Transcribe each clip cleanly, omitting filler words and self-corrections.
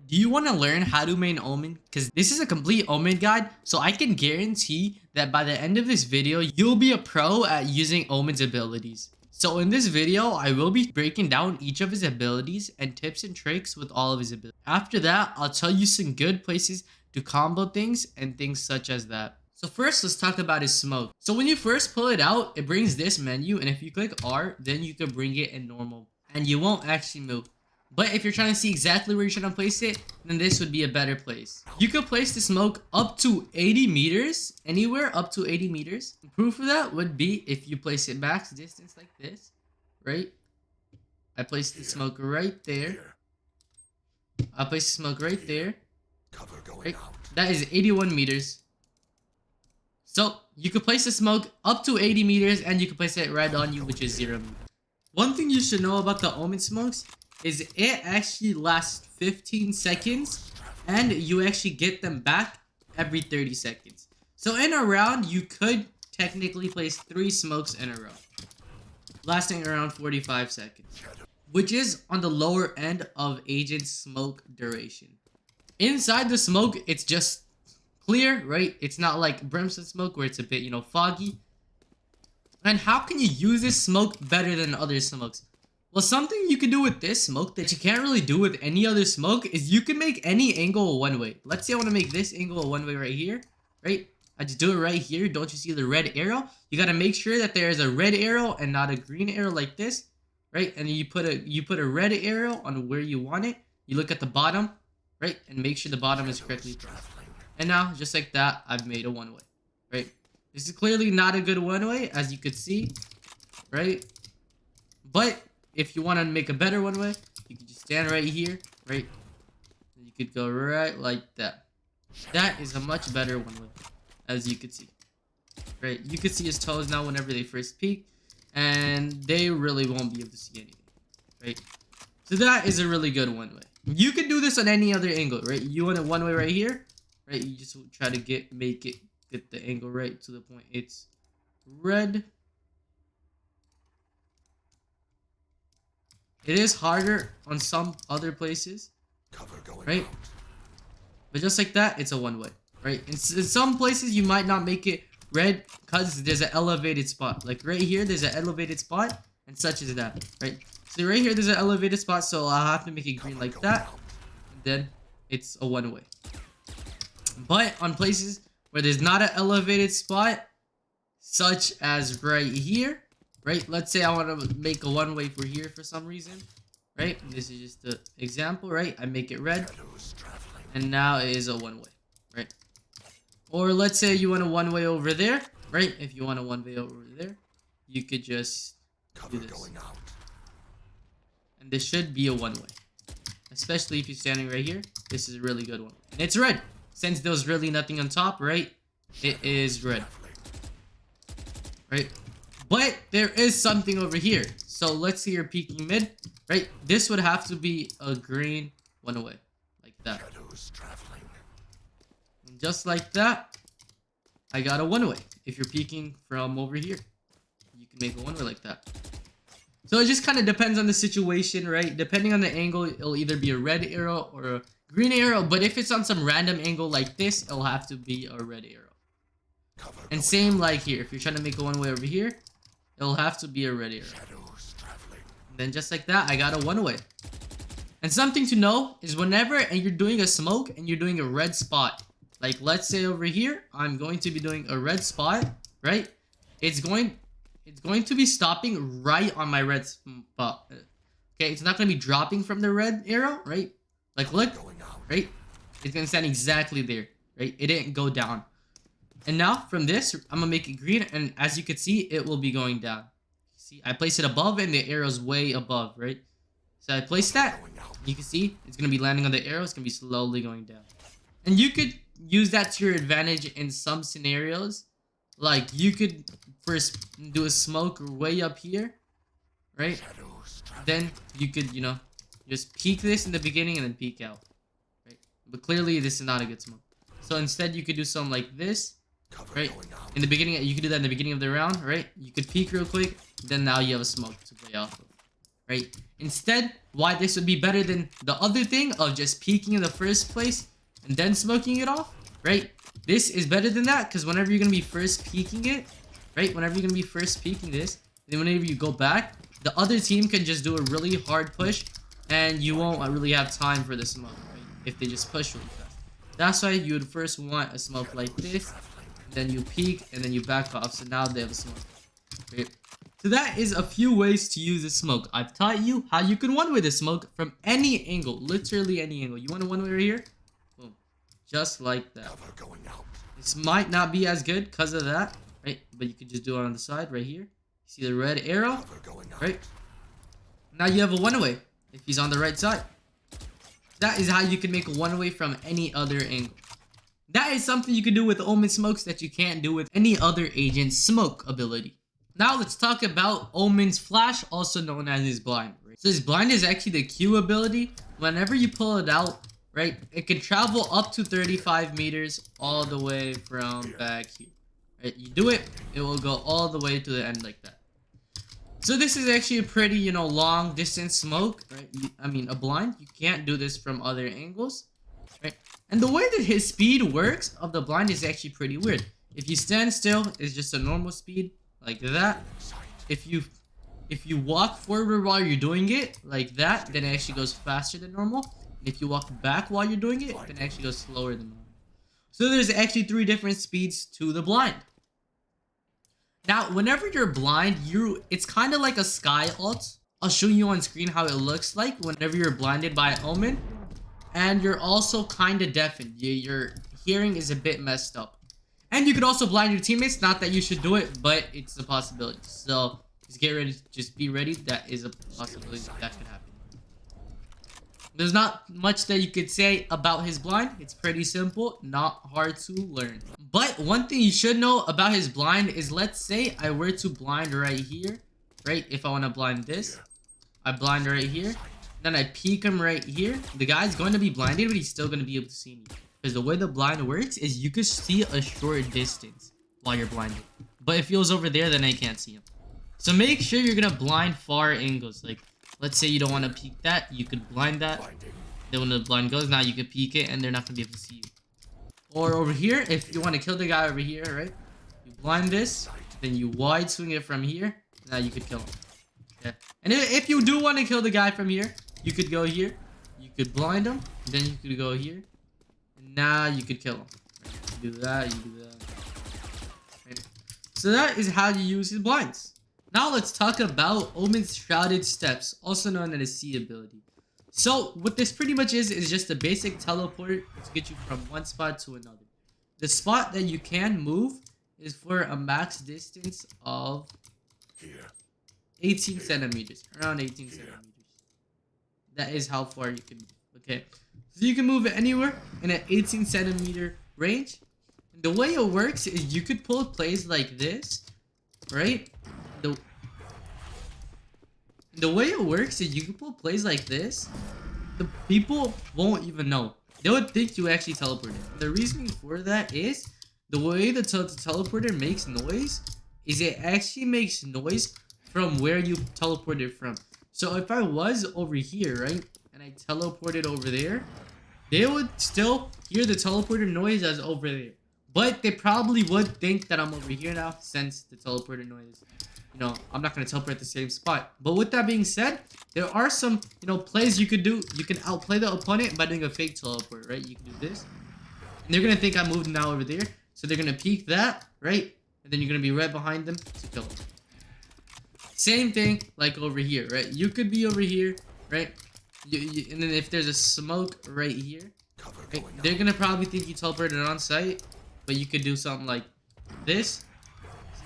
Do you want to learn how to main Omen? Because this is a complete Omen guide, so I can guarantee that by the end of this video, you'll be a pro at using Omen's abilities. So in this video, I will be breaking down each of his abilities and tips and tricks with all of his abilities. After that, I'll tell you some good places to combo things and things such as that. So first, let's talk about his smoke. So when you first pull it out, it brings this menu, and if you click R, then you can bring it in normal, and you won't actually move. But if you're trying to see exactly where you're trying to place it, then this would be a better place. You could place the smoke up to 80 meters, anywhere up to 80 meters. Proof of that would be if you place it max distance like this, right? I placed the smoke right there. I placed the smoke right there. Right? That is 81 meters. So you could place the smoke up to 80 meters and you can place it right on you, which is 0 meters. One thing you should know about the Omen smokes is it actually lasts 15 seconds and you actually get them back every 30 seconds. So in a round, you could technically place 3 smokes in a row, lasting around 45 seconds, which is on the lower end of Agent's smoke duration. Inside the smoke, it's just clear, right? It's not like Brimstone smoke where it's a bit, foggy. And how can you use this smoke better than other smokes? Well, something you can do with this smoke that you can't really do with any other smoke is you can make any angle a one-way. Let's say I want to make this angle a one-way right here, right? I just do it right here. Don't you see the red arrow? You got to make sure that there is a red arrow and not a green arrow like this, right? And you put a red arrow on where you want it. You look at the bottom, right? And make sure the bottom is correctly placed. And now, just like that, I've made a one-way, right? This is clearly not a good one-way, as you could see, right? But if you want to make a better one-way, you can just stand right here, right? And you could go right like that. That is a much better one-way, as you could see, right? You could see his toes now whenever they first peek, and they really won't be able to see anything, right? So that is a really good one-way. You can do this on any other angle, right? You want a one-way right here, right? You just try to get the angle right to the point it's red. It is harder on some other places, right? But just like that, it's a one-way, right? In some places, you might not make it red because there's an elevated spot. Like right here, there's an elevated spot, and such as that, right? So right here, there's an elevated spot, so I'll have to make it green like that, and then it's a one-way. But on places where there's not an elevated spot, such as right here, right? Let's say I want to make a one-way for here for some reason, right? This is just the example, right? I make it red, and now it is a one-way, right? Or let's say you want a one-way over there, right? If you want a one-way over there, you could just do this. And this should be a one-way. Especially if you're standing right here. This is a really good one. And it's red. Since there's really nothing on top, right? It is red. Right? But there is something over here. So let's say you're peeking mid, right? This would have to be a green one-way. Like that. And just like that, I got a one-way. If you're peeking from over here, you can make a one-way like that. So it just kind of depends on the situation, right? Depending on the angle, it'll either be a red arrow or a green arrow. But if it's on some random angle like this, it'll have to be a red arrow. And same like here. If you're trying to make a one-way over here, it'll have to be a red arrow. And then just like that, I got a one-way. And something to know is whenever you're doing a smoke and you're doing a red spot, like let's say over here, I'm going to be doing a red spot, right? It's going to be stopping right on my red spot. Okay, it's not going to be dropping from the red arrow, right? Like look, right? It's going to stand exactly there, right? It didn't go down. And now from this, I'm going to make it green. And as you can see, it will be going down. See, I place it above and the arrow's way above, right? So I place that. You can see it's going to be landing on the arrow. It's going to be slowly going down. And you could use that to your advantage in some scenarios. Like you could first do a smoke way up here, right? Then you could, just peek this in the beginning and then peek out, right? But clearly this is not a good smoke. So instead you could do something like this, right? In the beginning, you could do that in the beginning of the round, right? You could peek real quick, then now you have a smoke to play off of, right? Instead, why this would be better than the other thing of just peeking in the first place and then smoking it off, right? This is better than that because whenever you're going to be first peeking it, right? Whenever you're going to be first peeking this, then whenever you go back, the other team can just do a really hard push and you won't really have time for the smoke, right? If they just push really fast. That's why you would first want a smoke like this, then you peek and then you back off. So now they have a smoke, right? So that is a few ways to use the smoke. I've taught you how you can one-way the smoke from any angle, literally any angle. You want a one-way right here? Boom. Just like that. This might not be as good because of that, right? But you can just do it on the side right here. See the red arrow, right? Now you have a one-way if he's on the right side. That is how you can make a one-way from any other angle. That is something you can do with Omen smokes that you can't do with any other agent's smoke ability. Now let's talk about Omen's flash, also known as his blind. Right? So his blind is actually the Q ability. Whenever you pull it out, right, it can travel up to 35 meters all the way from back here. Right? You do it, it will go all the way to the end like that. So this is actually a pretty, long distance smoke, right? A blind. You can't do this from other angles, right? And the way that his speed works of the blind is actually pretty weird. If you stand still, it's just a normal speed like that. If you walk forward while you're doing it like that, then it actually goes faster than normal. And if you walk back while you're doing it, then it actually goes slower than normal. So there's actually 3 different speeds to the blind. Now, whenever you're blind, it's kind of like a sky ult. I'll show you on screen how it looks like whenever you're blinded by Omen. And you're also kind of deafened. Your hearing is a bit messed up. And you could also blind your teammates. Not that you should do it, but it's a possibility. So just get ready. Just be ready. That is a possibility that could happen. There's not much that you could say about his blind. It's pretty simple, not hard to learn. But one thing you should know about his blind is, let's say I were to blind right here, right? If I want to blind this, I blind right here. Then I peek him right here. The guy's going to be blinded, but he's still going to be able to see me. Because the way the blind works is you can see a short distance while you're blinded. But if he was over there, then I can't see him. So make sure you're going to blind far angles. Like, let's say you don't want to peek that, you could blind that. Then when the blind goes, now you can peek it and they're not going to be able to see you. Or over here, if you want to kill the guy over here, right? You blind this, then you wide swing it from here. Now you could kill him. Yeah. And if you do want to kill the guy from here, you could go here. You could blind him. Then you could go here. And now you could kill him. Right? You do that, you do that. Right? So that is how you use his blinds. Now let's talk about Omen's Shrouded Steps, also known as his C ability. So what this pretty much is just a basic teleport to get you from one spot to another. The spot that you can move is for a max distance of 18 centimeters, around 18 centimeters. That is how far you can move, okay? So you can move it anywhere in an 18 centimeter range. And the way it works is you could pull plays like this, right? The way it works is you can pull plays like this. The people won't even know. They would think you actually teleported. The reasoning for that is the way the teleporter makes noise is it actually makes noise from where you teleported from. So if I was over here, right, and I teleported over there, they would still hear the teleporter noise as over there. But they probably would think that I'm over here now since the teleporter noise. I'm not going to teleport at the same spot. But with that being said, there are some, plays you could do. You can outplay the opponent by doing a fake teleport, right? You can do this. And they're going to think I moved now over there. So they're going to peek that, right? And then you're going to be right behind them to kill them. Same thing like over here, right? You could be over here, right? And then if there's a smoke right here, right, they're going to probably think you teleported on site. But you could do something like this.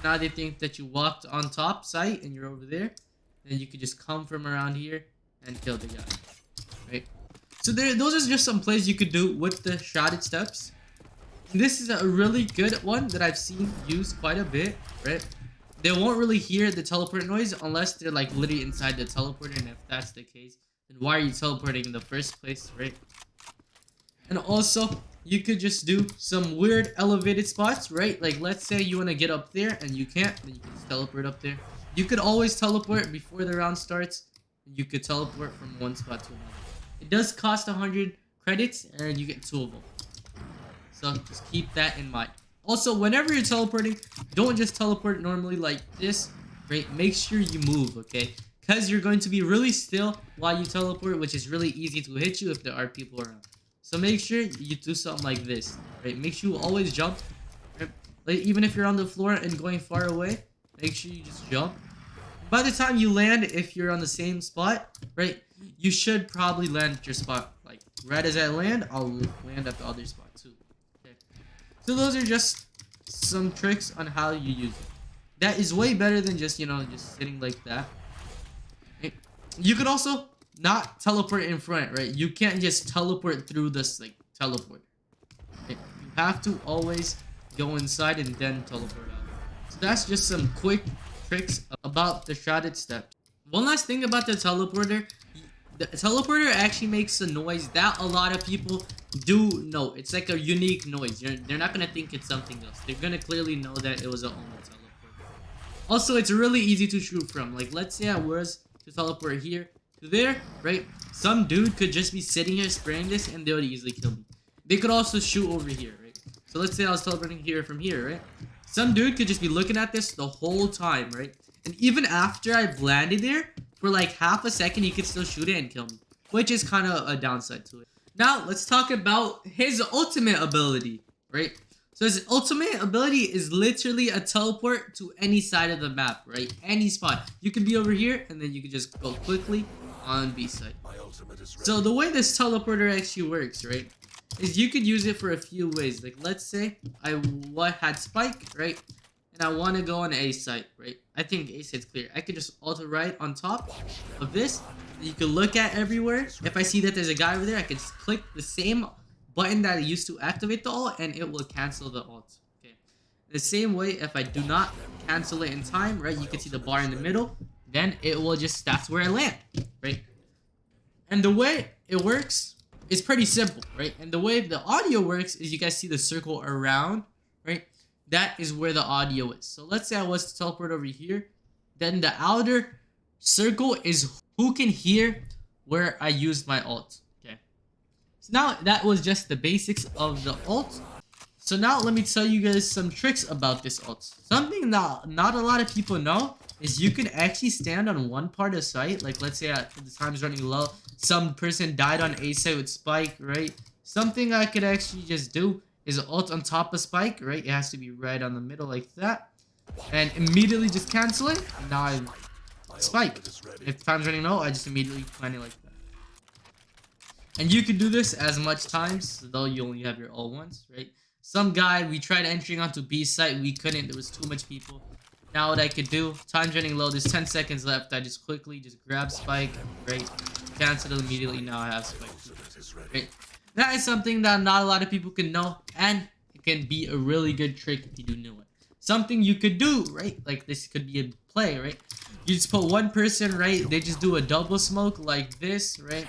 Now they think that you walked on top site and you're over there. Then you could just come from around here and kill the guy. Right? So those are just some plays you could do with the Shrouded Steps. And this is a really good one that I've seen used quite a bit. Right? They won't really hear the teleport noise unless they're like literally inside the teleporter. And if that's the case, then why are you teleporting in the first place? Right? And also, you could just do some weird elevated spots, right? Like, let's say you want to get up there and you can't, then you can just teleport up there. You could always teleport before the round starts. You could teleport from one spot to another. It does cost 100 credits, and you get 2 of them. So just keep that in mind. Also, whenever you're teleporting, don't just teleport normally like this, right? Make sure you move, okay? Because you're going to be really still while you teleport, which is really easy to hit you if there are people around. So make sure you do something like this, right? Make sure you always jump, right? Like, even if you're on the floor and going far away, make sure you just jump. By the time you land, if you're on the same spot, right, you should probably land at your spot. Like, right as I land, I'll land at the other spot too. Okay. So those are just some tricks on how you use it. That is way better than just, you know, just sitting like that. Okay. You could also not teleport in front, right? You can't just teleport through this, like, teleport. Okay. You have to always go inside and then teleport out. So that's just some quick tricks about the shrouded steps. One last thing about the teleporter actually makes a noise that a lot of people do know. It's like a unique noise. They're not gonna think it's something else. They're gonna clearly know that it was an OMEN teleporter. Also, it's really easy to shoot from. Like, let's say I was to teleport here to there, right? Some dude could just be sitting here spraying this and they would easily kill me. They could also shoot over here, right? So let's say I was teleporting here from here, right? Some dude could just be looking at this the whole time, right? And even after I've landed there, for like half a second, he could still shoot it and kill me. Which is kind of a downside to it. Now, let's talk about his ultimate ability, right? So his ultimate ability is literally a teleport to any side of the map, right? Any spot. You can be over here, and then you can just go quickly on B side. So the way this teleporter actually works, right, is you could use it for a few ways. Like, let's say I had Spike, right? And I want to go on A site, right? I think A site's clear. I could just auto right on top of this. You can look at everywhere. If I see that there's a guy over there, I can just click the same button that I used to activate the ult, and it will cancel the ult. Okay. The same way, if I do not cancel it in time, right? You can see the bar in the middle. Then it will just, that's where I land, right? And the way it works is pretty simple, right? And the way the audio works is you guys see the circle around, right? That is where the audio is. So let's say I was to teleport over here. Then the outer circle is who can hear where I used my ult. Okay. So now that was just the basics of the ult. So now let me tell you guys some tricks about this ult. Something that not a lot of people know is you can actually stand on one part of site. Like, let's say the time's running low. Some person died on A site with Spike, right? Something I could actually just do is ult on top of Spike, right? It has to be right on the middle like that. And immediately just cancel it. And now I Spike. If time's running low, I just immediately plan it like that. And you can do this as much times, though you only have your ult once, right? Some guy, we tried entering onto B site, we couldn't, there was too much people. Now what I could do, time's running low, there's 10 seconds left, I just quickly just grab Spike, right? Cancel it immediately, now I have Spike, right? That is something that not a lot of people can know, and it can be a really good trick if you do know it. Something you could do, right? Like, this could be a play, right? You just put one person, right? They just do a double smoke like this, right?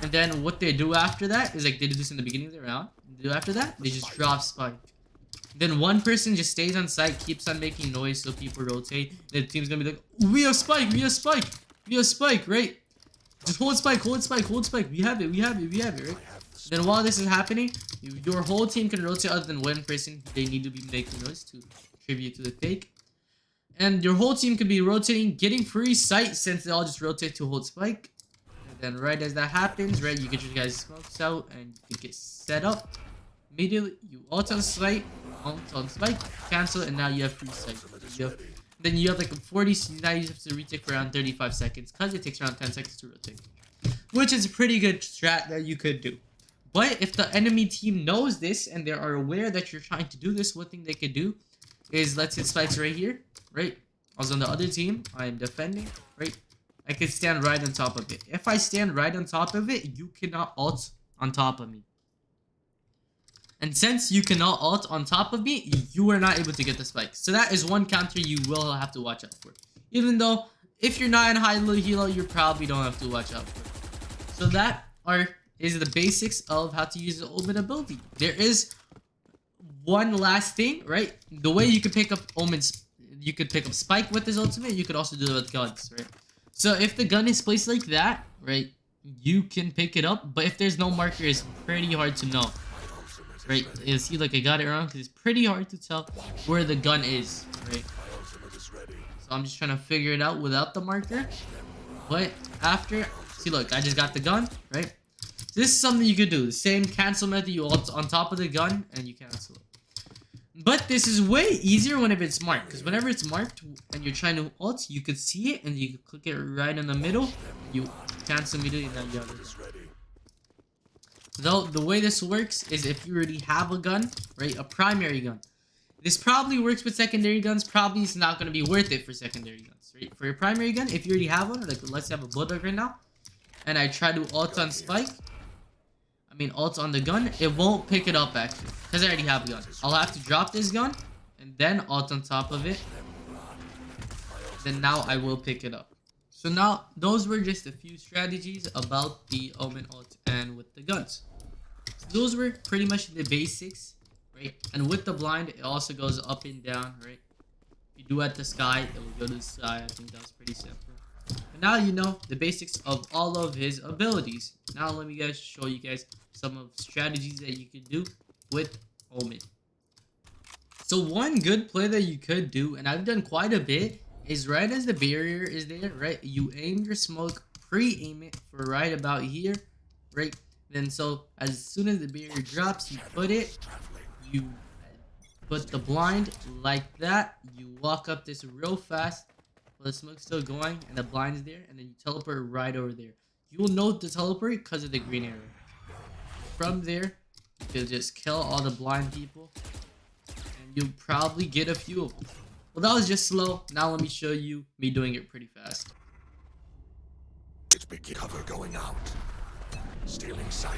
And then what they do after that is, like, they do this in the beginning of the round. Do after that, they just drop Spike. Then one person just stays on site, keeps on making noise so people rotate. The team's gonna be like, we have Spike, we have Spike, we have Spike, right? Just hold Spike, hold Spike, hold Spike. We have it, we have it, we have it, right? Then while this is happening, your whole team can rotate other than one person. They need to be making noise to contribute to the fake. And your whole team could be rotating, getting free sight since they all just rotate to hold Spike. And then right as that happens, right, you get your guys' smokes out and you get set up. Immediately, you ult on Spike, ult on Spike, cancel it, and now you have free sight. Then you have like a 40, so now you have to retake for around 35 seconds because it takes around 10 seconds to rotate. Which is a pretty good strat that you could do. But if the enemy team knows this and they are aware that you're trying to do this, one thing they could do is, let's hit Spikes right here, right? I was on the other team, I'm defending, right? I could stand right on top of it. If I stand right on top of it, you cannot ult on top of me. And since you cannot ult on top of me, you are not able to get the spike. So that is one counter you will have to watch out for. Even though, if you're not in high low helo, you probably don't have to watch out for. So that is the basics of how to use the OMEN ability. There is one last thing, right? The way you can pick up OMEN's, you could pick up Spike with his ultimate. You could also do it with guns, right? So if the gun is placed like that, right, you can pick it up. But if there's no marker, it's pretty hard to know. Right, you see, like I got it wrong because it's pretty hard to tell where the gun is, right? So I'm just trying to figure it out without the marker. But after, see, look, I just got the gun, right? So this is something you could do. The same cancel method, you ult on top of the gun and you cancel it. But this is way easier whenever it's marked, because whenever it's marked and you're trying to ult, you could see it and you could click it right in the middle. You cancel immediately and then you have it. Though the way this works is if you already have a gun, right, a primary gun. This probably works with secondary guns. Probably it's not going to be worth it for secondary guns, right? For your primary gun, if you already have one, like let's have a bulldog right now, and I try to ult on spike, ult on the gun, it won't pick it up actually, because I already have a gun. I'll have to drop this gun, and then ult on top of it. Then now I will pick it up. So now, those were just a few strategies about the Omen ult and with the guns. So those were pretty much the basics, right? And with the blind, it also goes up and down, right? If you do at the sky, it will go to the sky. I think that was pretty simple. And now you know the basics of all of his abilities. Now let me show you guys some of strategies that you could do with Omen. So one good play that you could do, and I've done quite a bit, is right as the barrier is there, right? You aim your smoke, pre-aim it for right about here, right? Then so as soon as the barrier drops, you put it, you put the blind like that, you walk up this real fast while the smoke's still going and the blind is there, and then you teleport right over there. You will know the teleport because of the green arrow. From there, you can just kill all the blind people, and you'll probably get a few of them. Well, that was just slow. Now let me show you me doing it pretty fast. It's big cover going out. Stealing sight.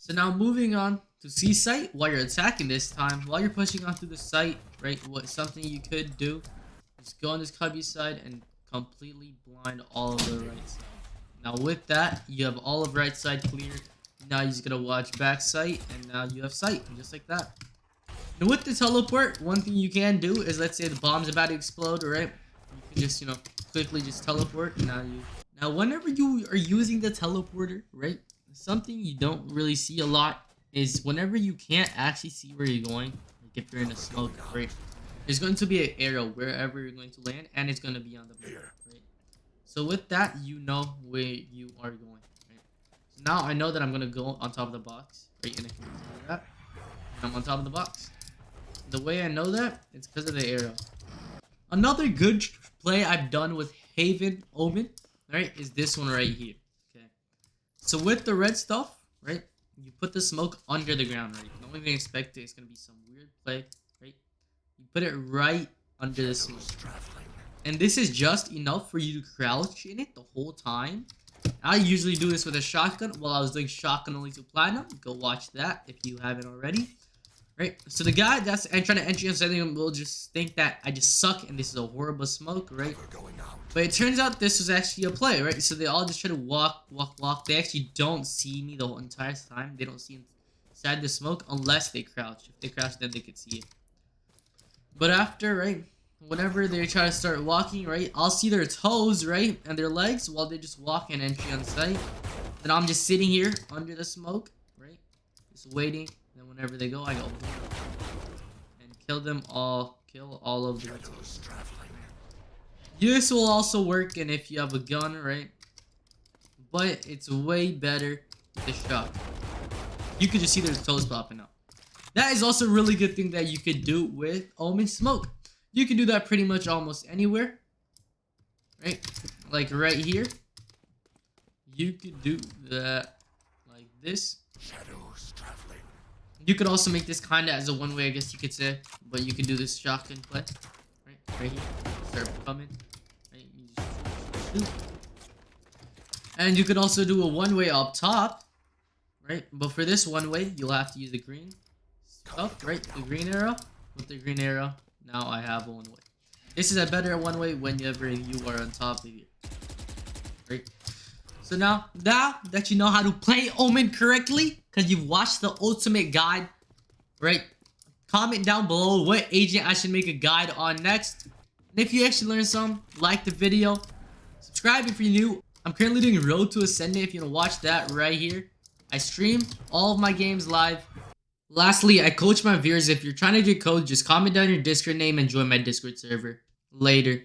So now moving on to see sight while you're attacking this time. While you're pushing onto the site, right? Something you could do is go on this cubby side and completely blind all of the right side. Now with that, you have all of right side cleared. Now you're just gonna watch back sight, and now you have sight, just like that. And with the teleport, one thing you can do is, let's say the bomb's about to explode, right? You can just, quickly just teleport. Now whenever you are using the teleporter, right? Something you don't really see a lot is whenever you can't actually see where you're going, like if you're in a smoke, right? There's going to be an arrow wherever you're going to land, and it's going to be on the map, right? So with that, you know where you are going. Now I know that I'm gonna go on top of the box, right? And I can do that. And I'm on top of the box. The way I know that, it's because of the arrow. Another good play I've done with Haven Omen, right, is this one right here. Okay. So with the red stuff, right, you put the smoke under the ground, right? Don't even expect it. It's gonna be some weird play, right? You put it right under the smoke. And this is just enough for you to crouch in it the whole time. I usually do this with a shotgun while I was doing shotgun only to platinum. Go watch that if you haven't already. Right? So the guy that's trying to enter inside him will just think that I just suck and this is a horrible smoke, right? But it turns out this was actually a play, right? So they all just try to walk. They actually don't see me the whole entire time. They don't see inside the smoke unless they crouch. If they crouch, then they could see it. But after, right? Whenever they try to start walking, right, I'll see their toes, right, and their legs while they just walk and entry on site. Then I'm just sitting here under the smoke, right, just waiting. Then whenever they go, I go and kill them all, kill all of their toes. This will also work, and if you have a gun, right, but it's way better with the shot. You could just see their toes popping up. That is also a really good thing that you could do with Omen Smoke. You can do that pretty much almost anywhere, right? Like right here. You could do that like this. You could also make this kind of as a one-way, I guess you could say. But you could do this shotgun play, right here. Start coming, right? You just shoot. And you could also do a one-way up top, right? But for this one-way, you'll have to use the green stuff, right? The green arrow. With the green arrow. Now I have one way. This is a better one way whenever you are on top of it. Right? So now that you know how to play Omen correctly, because you've watched the ultimate guide, right? comment down below what agent I should make a guide on next. And if you actually learned some, like the video, subscribe if you're new. I'm currently doing Road to Ascendant if you want to watch that right here. I stream all of my games live. Lastly, I coach my viewers. If you're trying to get code, just comment down your Discord name and join my Discord server. Later.